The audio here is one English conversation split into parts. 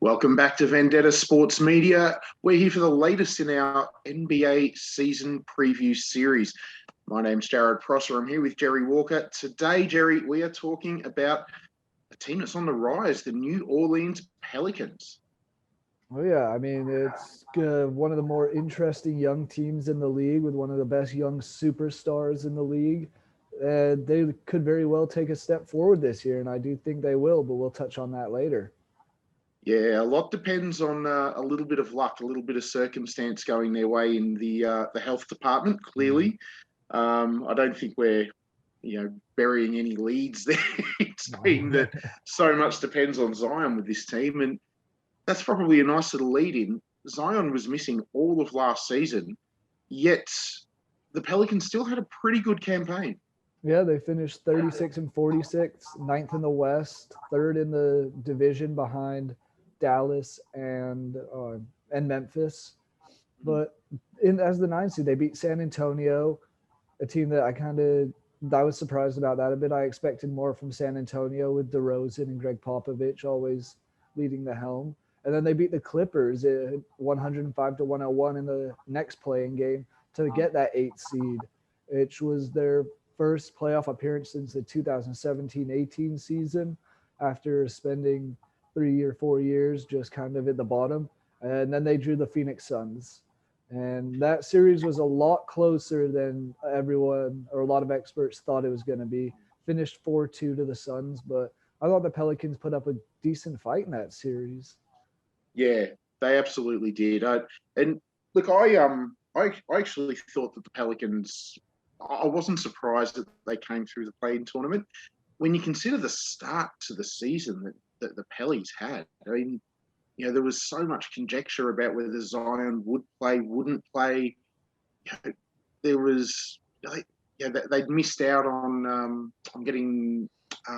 Welcome back to Vendetta Sports Media. We're here for the latest in our NBA season preview series. My name's Jarrod Prosser. I'm here with Jerry Walker. Today, Jerry, we are talking about a team that's on the rise, the New Orleans Pelicans. Oh yeah, I mean it's one of the more interesting young teams in the league with one of the best young superstars in the league. They could very well take a step forward this year, and I do think they will. But we'll touch on that later. Yeah, a lot depends on a little bit of luck, a little bit of circumstance going their way in the health department. Clearly, I don't think we're burying any leads there. It's been that so much depends on Zion with this team, and that's probably a nice little lead in. Zion was missing all of last season, yet the Pelicans still had a pretty good campaign. Yeah, they finished 36 and 46, ninth in the West, third in the division behind Dallas and Memphis. But as the 9th seed, they beat San Antonio, a team that I was surprised about that a bit. I expected more from San Antonio with DeRozan and Greg Popovich always leading the helm. And then they beat the Clippers at 105-101 in the next playing game to get that 8th seed, which was their first playoff appearance since the 2017-18 season after spending 3 or 4 years just kind of at the bottom. And then they drew the Phoenix Suns. And that series was a lot closer than everyone or a lot of experts thought it was going to be. Finished 4-2 to the Suns, but I thought the Pelicans put up a decent fight in that series. Yeah, they absolutely did. And look, I actually thought that the Pelicans, I wasn't surprised that they came through the play-in tournament. When you consider the start to the season that the Pellies had, I mean, there was so much conjecture about whether Zion would play, wouldn't play. There was, they'd missed out on getting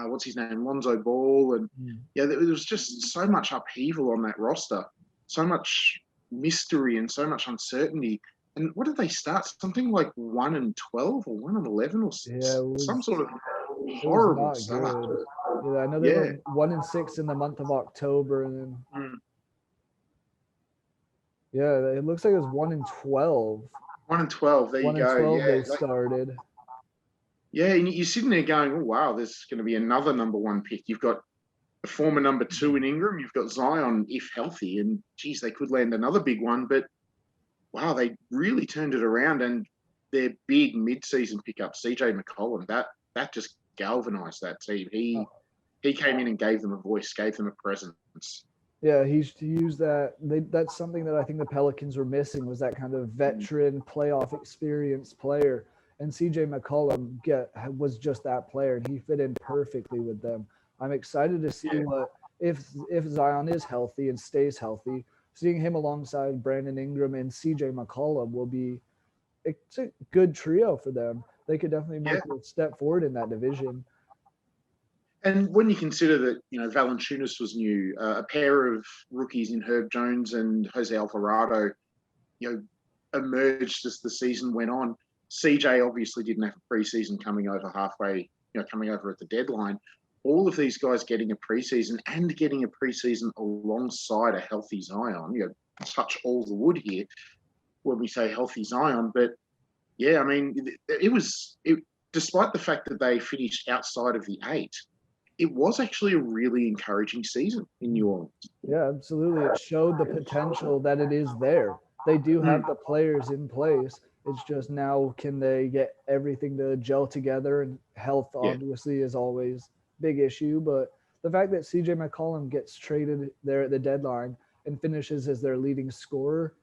what's his name, Lonzo Ball, and there was just so much upheaval on that roster, so much mystery and so much uncertainty. And what did they start? Something like 1-12 or 1-11 or some sort of horrible start. Good. Yeah, I know they were 1-6 in the month of October, and then it looks like it was 1-12. 1-12. There you go. 1-12 they started. Yeah, and you're sitting there going, oh, wow, there's going to be another number one pick. You've got a former number 2 in Ingram. You've got Zion, if healthy. And, geez, they could land another big one. But, wow, they really turned it around. And their big mid-season pickup, CJ McCollum, that just galvanized that team. He came in and gave them a voice, gave them a presence. Yeah, he's used that. That's something that I think the Pelicans were missing, was that kind of veteran playoff experienced player. And CJ McCollum was just that player, and he fit in perfectly with them. I'm excited to see if Zion is healthy and stays healthy. Seeing him alongside Brandon Ingram and CJ McCollum it's a good trio for them. They could definitely make a step forward in that division. And when you consider that, Valanciunas was new, a pair of rookies in Herb Jones and Jose Alvarado, emerged as the season went on. CJ obviously didn't have a preseason coming over at the deadline. All of these guys getting a preseason and getting a preseason alongside a healthy Zion. Touch all the wood here when we say healthy Zion. But, yeah, I mean, despite the fact that they finished outside of the 8, it was actually a really encouraging season in New Orleans. Yeah, absolutely. It showed the potential that it is there. They do have the players in place. It's just now, can they get everything to gel together? And health, obviously, is always a big issue. But the fact that CJ McCollum gets traded there at the deadline and finishes as their leading scorer,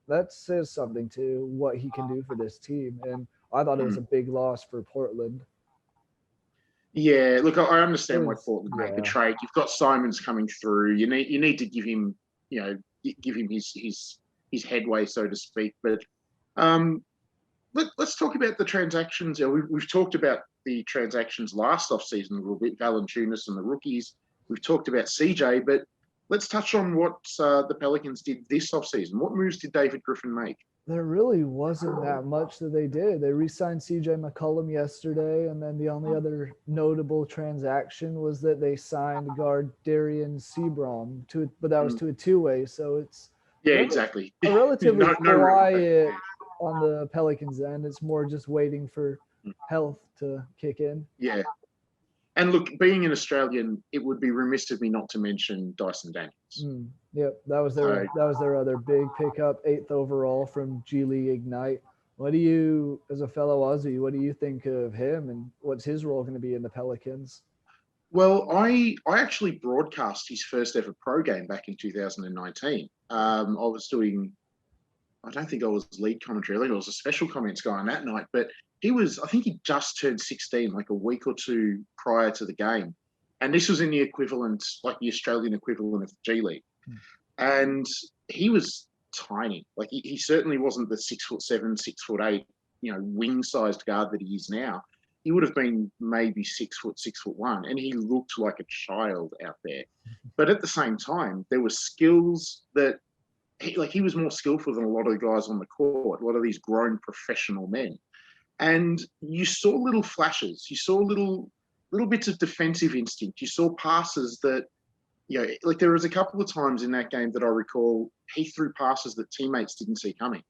that says something to what he can do for this team. And I thought it was a big loss for Portland. Yeah, look, I understand why Portland made the trade. You've got Simons coming through. You need to give him, his headway, so to speak. But let's talk about the transactions. We've talked about the transactions last offseason a little bit, Valanciunas and the rookies. We've talked about CJ, but let's touch on what the Pelicans did this offseason. What moves did David Griffin make? There really wasn't that much that they did. They re-signed CJ McCollum yesterday, and then the only other notable transaction was that they signed guard Darian Sebron but that was to a two-way. So it's Yeah, rel- exactly. a relatively No real impact. quiet on the Pelicans end. It's more just waiting for health to kick in. Yeah. And look, being an Australian, it would be remiss of me not to mention Dyson Daniels. Yep, that was their other big pickup, 8th overall from G League Ignite. What do you, as a fellow Aussie, what do you think of him, and what's his role going to be in the Pelicans? Well, I actually broadcast his first ever pro game back in 2019. I was doing, I don't think I was lead commentary. I think I was a special comments guy on that night. But I think he just turned 16, like a week or two prior to the game. And this was in the equivalent, like the Australian equivalent of the G League. And he was tiny. Like he certainly wasn't the 6'7", 6'8", wing-sized guard that he is now. He would have been maybe 6', 6'1", and he looked like a child out there. But at the same time, there were skills that he was more skillful than a lot of the guys on the court, a lot of these grown professional men. And you saw little flashes. You saw little bits of defensive instinct. You saw passes that, like there was a couple of times in that game that I recall he threw passes that teammates didn't see coming.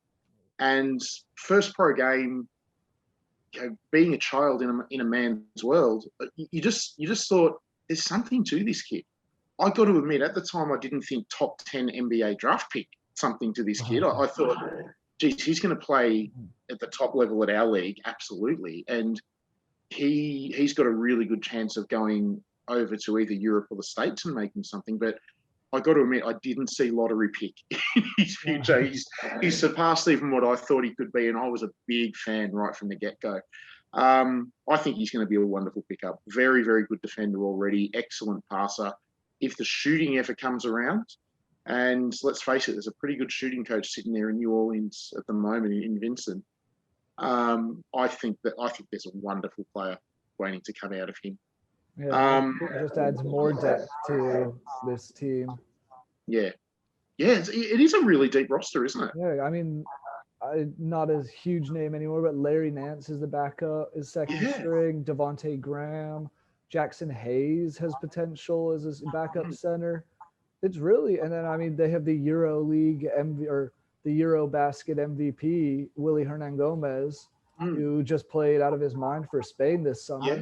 And first pro game, being a child in a man's world, you just thought there's something to this kid. I got to admit, at the time, I didn't think top 10 NBA draft pick something to this kid. I thought, geez, he's going to play at the top level at our league, absolutely. And he's got a really good chance of going over to either Europe or the States and making something. But I got to admit, I didn't see lottery pick in his future. He's surpassed even what I thought he could be, and I was a big fan right from the get-go. I think he's going to be a wonderful pickup. Very, very good defender already. Excellent passer. If the shooting ever comes around, and let's face it, there's a pretty good shooting coach sitting there in New Orleans at the moment in Vincent. I think there's a wonderful player waiting to come out of him. Yeah, it just adds more depth to this team. Yeah, it is a really deep roster, isn't it? Yeah, I mean, not a huge name anymore, but Larry Nance is the backup, is second string. Devontae Graham, Jackson Hayes has potential as a backup center. It's really, and then I mean they have the Euro League or the Euro Basket MVP Willie Hernan Gomez, who just played out of his mind for Spain this summer. Yeah.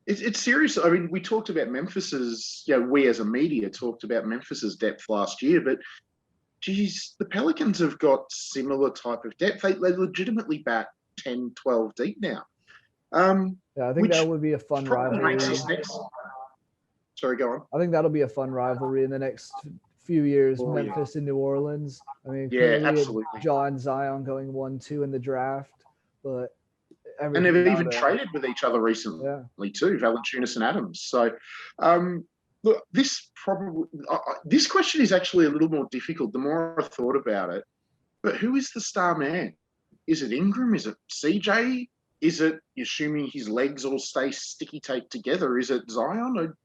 It's serious. I mean, we talked about Memphis's, we as a media talked about Memphis's depth last year, but geez, the Pelicans have got similar type of depth. They legitimately bat 10, 12 deep now. Yeah, I think that would be a fun rivalry. Sorry, go on. I think that'll be a fun rivalry in the next few years, Memphis and New Orleans. I mean, absolutely. John Zion going 1-2 in the draft, but and they've even traded with each other recently too, Valanciunas and Adams. So, look, this question is actually a little more difficult the more I thought about it. But who is the star man? Is it Ingram? Is it CJ? Is it, assuming his legs all stay sticky taped together, is it Zion? Or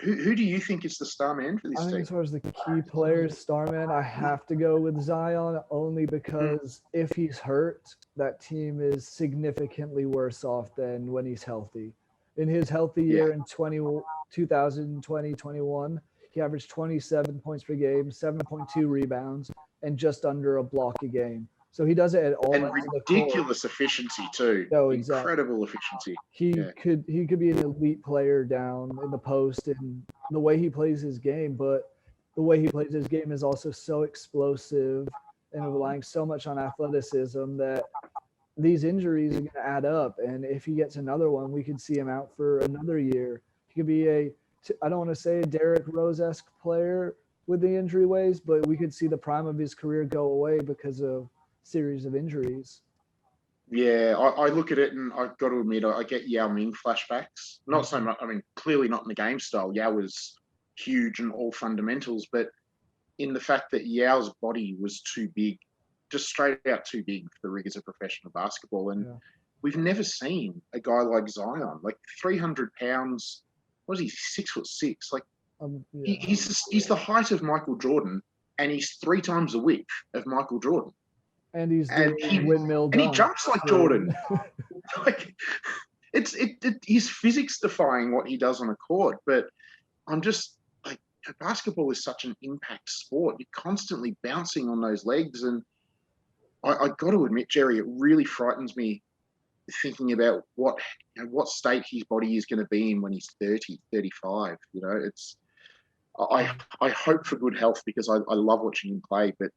who do you think is the star man for this team? I think as far as the key players, star man, I have to go with Zion only because if he's hurt, that team is significantly worse off than when he's healthy. In his healthy year in 2020-21, he averaged 27 points per game, 7.2 rebounds, and just under a block a game. So he does it at all. And ridiculous efficiency too. Oh, exactly. Incredible efficiency. He could be an elite player down in the post and the way he plays his game, but the way he plays his game is also so explosive and relying so much on athleticism that these injuries are going to add up. And if he gets another one, we could see him out for another year. He could be I don't want to say a Derrick Rose-esque player with the injury ways, but we could see the prime of his career go away because of series of injuries. Yeah, I look at it and I've got to admit, I get Yao Ming flashbacks. Not so much, I mean, clearly not in the game style. Yao was huge and all fundamentals, but in the fact that Yao's body was too big, just straight out too big for the rigors of professional basketball. And we've never seen a guy like Zion, like 300 pounds, what is he, 6'6"? Like he's the height of Michael Jordan and he's 3 times the width of Michael Jordan. And he's and doing windmill he dunks. jumps like Jordan. Like he's physics defying what he does on a court. But I'm just like, basketball is such an impact sport. You're constantly bouncing on those legs, and I got to admit, Jerry, it really frightens me thinking about what state his body is going to be in when he's 30, 35. I hope for good health, because I love watching him play, but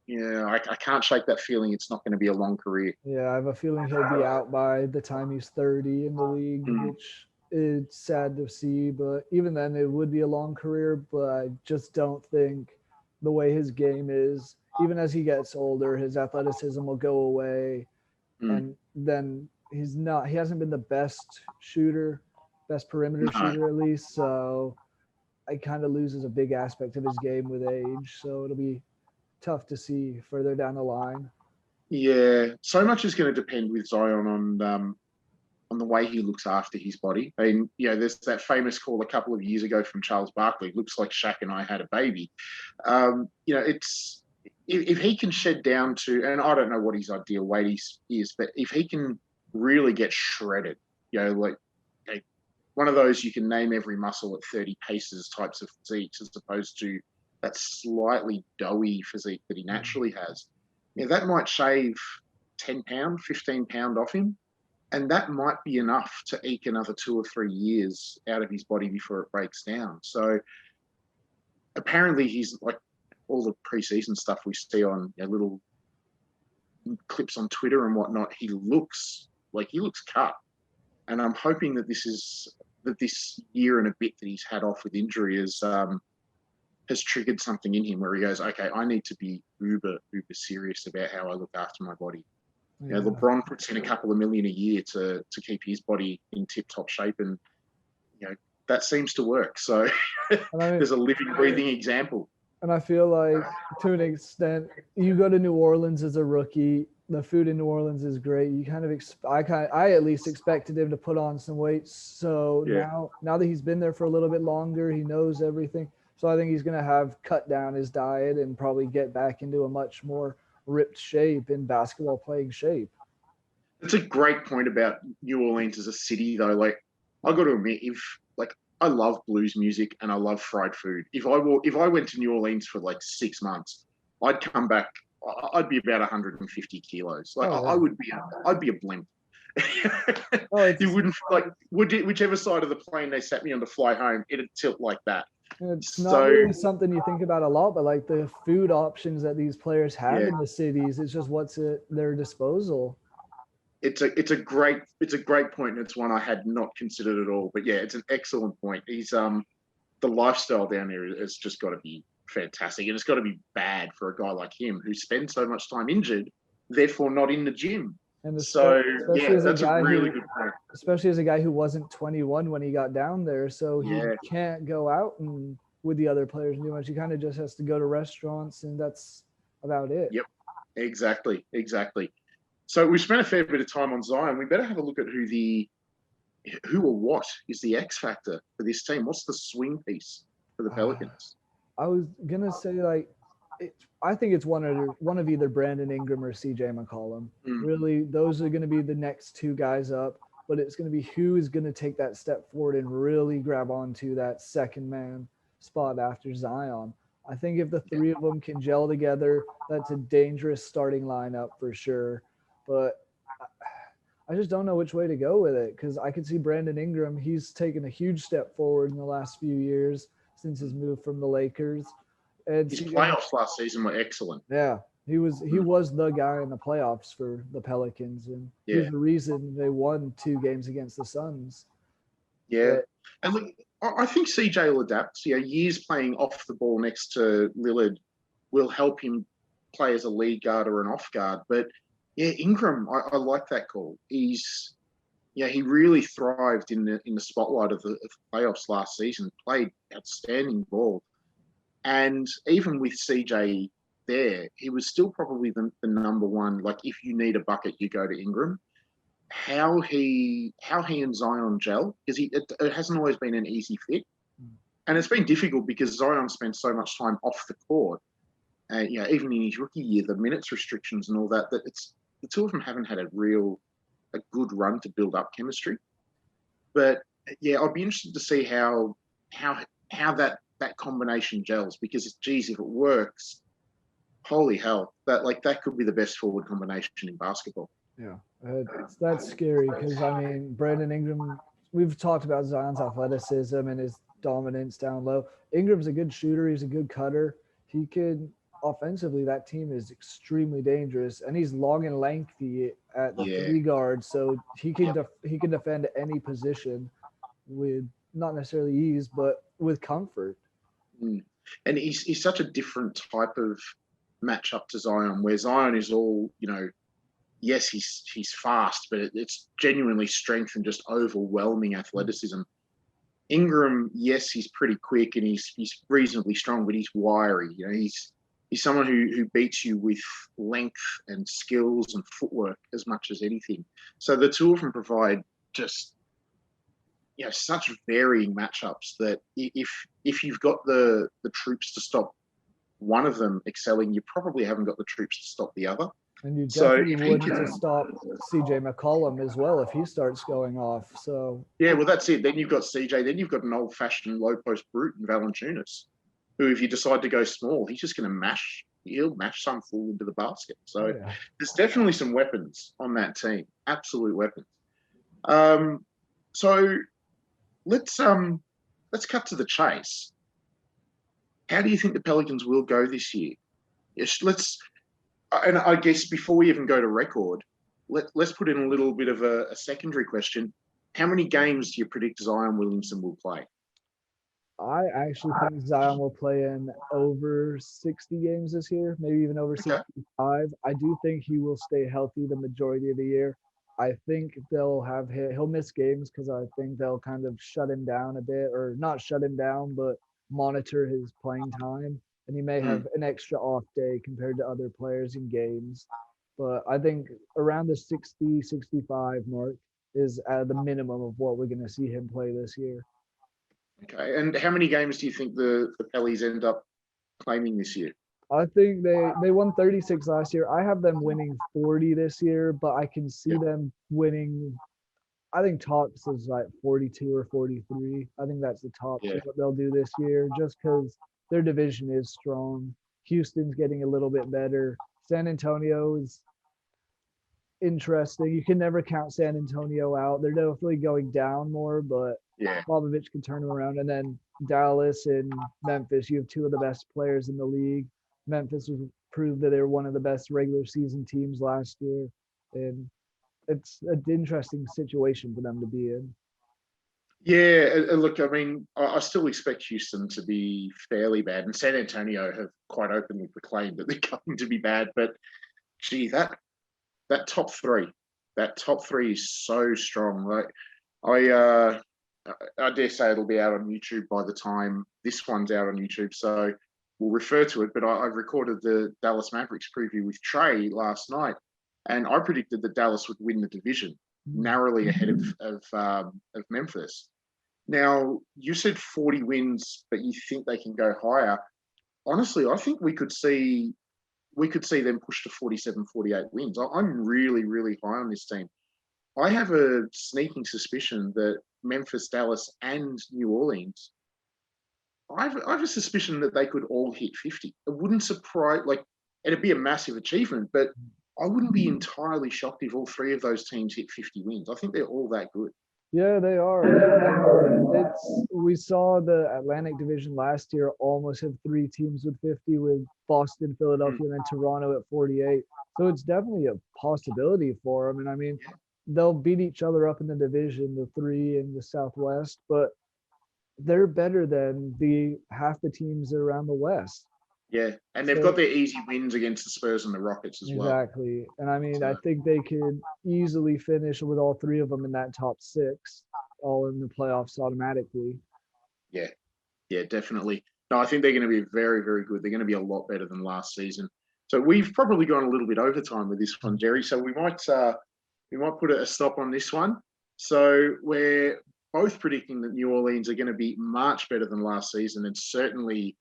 yeah, I can't shake that feeling it's not going to be a long career. Yeah, I have a feeling he'll be out by the time he's 30 in the league, which is sad to see. But even then, it would be a long career. But I just don't think the way his game is, even as he gets older, his athleticism will go away. And then he hasn't been the best perimeter shooter at least. So it kind of loses a big aspect of his game with age. So it'll be tough to see further down the line. Yeah, so much is going to depend with Zion on the way he looks after his body. I mean, there's that famous call a couple of years ago from Charles Barkley, looks like Shaq and I had a baby. It's if he can shed down to, and I don't know what his ideal weight is, but if he can really get shredded, like one of those you can name every muscle at 30 paces types of physiques, as opposed to that slightly doughy physique that he naturally has. That might shave 10 pound, 15 pound off him. And that might be enough to eke another 2 or 3 years out of his body before it breaks down. So apparently he's like all the preseason stuff we see on little clips on Twitter and whatnot, he looks cut. And I'm hoping that this year and a bit that he's had off with injury has triggered something in him where he goes, okay, I need to be uber serious about how I look after my body. Yeah. LeBron puts in a couple of million a year to keep his body in tip-top shape, and that seems to work. So there's a living, breathing example. And I feel like, to an extent, you go to New Orleans as a rookie, the food in New Orleans is great. You I at least expected him to put on some weight. So now that he's been there for a little bit longer, he knows everything. So I think he's going to have cut down his diet and probably get back into a much more ripped shape, in basketball playing shape. That's a great point about New Orleans as a city, though. Like, I got to admit, I love blues music and I love fried food. If I went to New Orleans for like 6 months, I'd come back. I'd be about 150 kilos. Like, I'd be a blimp. You wouldn't whichever side of the plane they sat me on to fly home, it'd tilt like that. It's not really something you think about a lot, but like the food options that these players have in the cities, it's just what's at their disposal. It's a great point, and it's one I had not considered at all. But yeah, it's an excellent point. He's the lifestyle down there has just got to be fantastic, and it's got to be bad for a guy like him who spends so much time injured, therefore not in the gym. And that's a really good point. Especially as a guy who wasn't 21 when he got down there, so he can't go out and with the other players and do much. He kind of just has to go to restaurants, and that's about it. Yep, exactly. So we spent a fair bit of time on Zion. We better have a look at who or what is the X factor for this team. What's the swing piece for the Pelicans? I was gonna say I think it's one of either Brandon Ingram or CJ McCollum. Really, those are going to be the next two guys up, but it's going to be who is going to take that step forward and really grab onto that second man spot after Zion. I think if the three of them can gel together, that's a dangerous starting lineup for sure. But I just don't know which way to go with it, because I could see Brandon Ingram. He's taken a huge step forward in the last few years since his move from the Lakers. And his playoffs last season were excellent. Yeah, he was the guy in the playoffs for the Pelicans, and he was the reason they won 2 games against the Suns. Yeah, and look, I think CJ will adapt. Years playing off the ball next to Lillard will help him play as a lead guard or an off guard. But Ingram, I like that call. He really thrived in the spotlight of the playoffs last season. Played outstanding ball. And even with CJ there, he was still probably the number one. Like, if you need a bucket, you go to Ingram. How he and Zion gel, because it hasn't always been an easy fit. And it's been difficult because Zion spent so much time off the court. even in his rookie year, the minutes restrictions and all that, the two of them haven't had a good run to build up chemistry. But yeah, I'd be interested to see how that combination gels, because geez, if it works, holy hell, that could be the best forward combination in basketball. Yeah, that's scary because I mean, Brandon Ingram. We've talked about Zion's athleticism and his dominance down low. Ingram's a good shooter. He's a good cutter. He could offensively. That team is extremely dangerous, and he's long and lengthy at the three guard, so he can he can defend any position with not necessarily ease, but with comfort. And he's such a different type of matchup to Zion, where Zion is all, yes, he's fast, but it's genuinely strength and just overwhelming athleticism. Ingram, yes, he's pretty quick and he's reasonably strong, but he's wiry. He's someone who beats you with length and skills and footwork as much as anything. So the two of them provide just such varying matchups that if you've got the troops to stop one of them excelling, you probably haven't got the troops to stop the other. And you definitely wouldn't to stop CJ McCollum as well if he starts going off. So yeah, well, that's it. Then you've got CJ. Then you've got an old-fashioned low-post brute in Valanciunas, who, if you decide to go small, he's just going to mash. He'll mash some fool into the basket. So there's definitely some weapons on that team. Absolute weapons. So let's cut to the chase. How do you think the Pelicans will go this year? Yes, and I guess before we even go to record, let's put in a little bit of a secondary question. How many games do you predict Zion Williamson will play? I actually think Zion will play in over 60 games this year, maybe even over 65. I do think he will stay healthy the majority of the year. I think he'll miss games because I think they'll kind of shut him down a bit, or not shut him down, but monitor his playing time. And he may have an extra off day compared to other players in games. But I think around the 60, 65 mark is the minimum of what we're going to see him play this year. Okay. And how many games do you think the Pellies end up claiming this year? I think they won 36 last year. I have them winning 40 this year, but I can see them winning. I think tops is like 42 or 43. I think that's the top of what they'll do this year, just because their division is strong. Houston's getting a little bit better. San Antonio is interesting. You can never count San Antonio out. They're definitely going down more, but Popovich can turn them around. And then Dallas and Memphis, you have two of the best players in the league. Memphis proved that they were one of the best regular season teams last year. And it's an interesting situation for them to be in. Yeah, look, I mean, I still expect Houston to be fairly bad, and San Antonio have quite openly proclaimed that they're going to be bad. But gee, that top three is so strong. Like, I dare say it'll be out on YouTube by the time this one's out on YouTube, so we'll refer to it. But I recorded the Dallas Mavericks preview with Trey last night, and I predicted that Dallas would win the division, narrowly ahead of Memphis. Now, you said 40 wins, but you think they can go higher. Honestly, I think we could see them push to 47, 48 wins. I'm really, really high on this team. I have a sneaking suspicion that Memphis, Dallas, and New Orleans, I have a suspicion that they could all hit 50. It wouldn't surprise, it'd be a massive achievement, but I wouldn't be entirely shocked if all three of those teams hit 50 wins. I think they're all that good. Yeah, they are. We saw the Atlantic Division last year almost have three teams with 50, with Boston, Philadelphia, and then Toronto at 48. So it's definitely a possibility for them. And I mean, they'll beat each other up in the division, the three in the Southwest, but they're better than half the teams around the West. Yeah, and they've got their easy wins against the Spurs and the Rockets as well. Exactly. And I mean, I think they could easily finish with all three of them in that top six, all in the playoffs automatically. Yeah, definitely. No, I think they're going to be very, very good. They're going to be a lot better than last season. So we've probably gone a little bit overtime with this one, Jerry. So we might put a stop on this one. So we're both predicting that New Orleans are going to be much better than last season, and certainly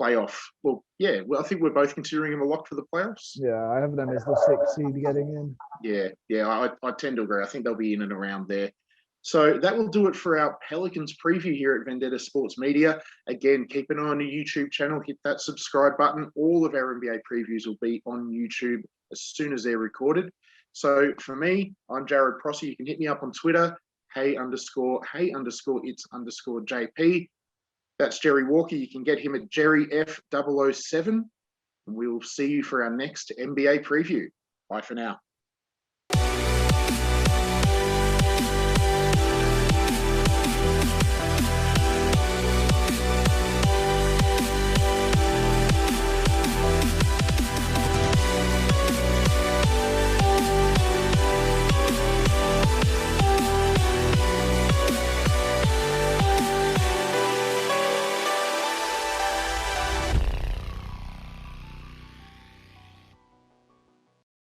playoff. Well, yeah, well, I think we're both considering them a lock for the playoffs. Yeah, I have them as the 6th seed getting in. Yeah, I tend to agree. I think they'll be in and around there. So that will do it for our Pelicans preview here at Vendetta Sports Media. Again, keep an eye on the YouTube channel, hit that subscribe button. All of our NBA previews will be on YouTube as soon as they're recorded. So for me, I'm Jarrod Prosser. You can hit me up on Twitter, hey_it's_JP. That's Jerry Walker. You can get him at Jerry F007. And we will see you for our next NBA preview. Bye for now.